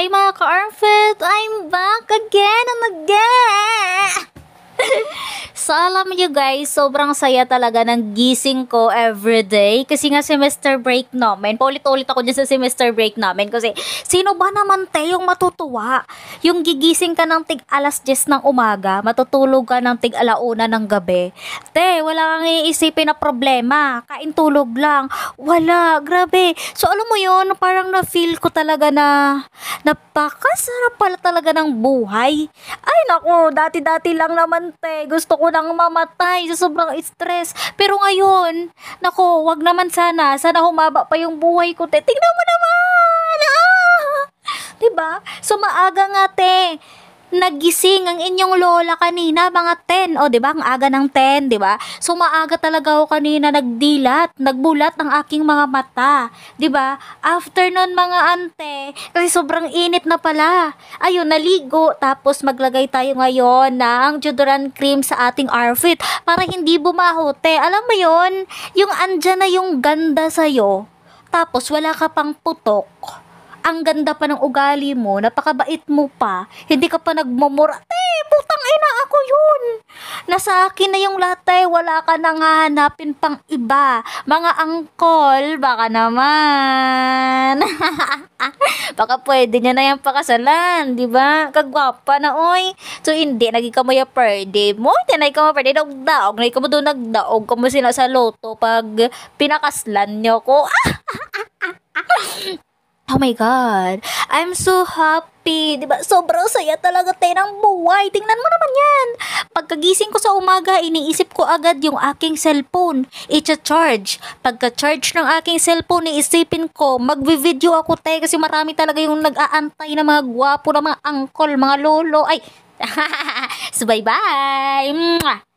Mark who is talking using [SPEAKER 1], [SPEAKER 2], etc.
[SPEAKER 1] Hi mga ka-Arfit! I'm back again and again! So, alam niyo guys, sobrang saya talaga ng gising ko everyday. Kasi nga semester break namin. Paulit-ulit ako dyan sa semester break namin. Kasi, sino ba naman yung matutuwa? Yung gigising ka ng tig alas 10 ng umaga, matutulog ka ng tig alauna ng gabi. Wala kang iisipin na problema. Kain tulog lang. Wala, grabe. So, alam mo yun, parang na-feel ko talaga na napakasarap pala talaga ng buhay. Ay, naku, dati-dati lang naman gusto ko nang mamatay sa sobrang stress. Pero ngayon, nako, wag naman sana. Sana humaba pa yung buhay ko, te. Tingnan mo naman! Ah! Diba? So, maaga nga, nagising ang inyong lola kanina, mga 10. O, diba? Ang aga ng 10, diba? So, maaga talaga ako kanina nagbulat ng aking mga mata. Diba? After nun, mga ante, kasi sobrang init na pala. Ayun, naligo. Tapos, maglagay tayo ngayon ng deodorant cream sa ating outfit para hindi bumaho, te. Alam mo yon, yung andyan na yung ganda sa'yo. Tapos, wala ka pang putok. Ang ganda pa ng ugali mo, napakabait mo pa, hindi ka pa nagmumura. Putang ina, ako yun. Nasa akin na yung latte, wala ka nang hahanapin pang iba. Mga angkol, baka naman. Baka pwede niya na yung pakasalan, di ba? Kagwapa na, oy. So, hindi, naging ka mo yung pwede mo. Hindi, naging ka mo pwede, nagdaog. Naging ka mo doon nagdaog. Kamo sila sa loto pag pinakaslan niyo ko. Oh my God, I'm so happy. Diba? Sobrang saya talaga ng buhay. Tingnan mo naman yan. Pagkagising ko sa umaga, iniisip ko agad yung aking cellphone. I-charge. Pagka-charge ng aking cellphone, iisipin ko, magvi-video ako kasi marami talaga yung nag-aantay na mga gwapo na mga angkol, mga lolo. Ay, so bye-bye. Mwah!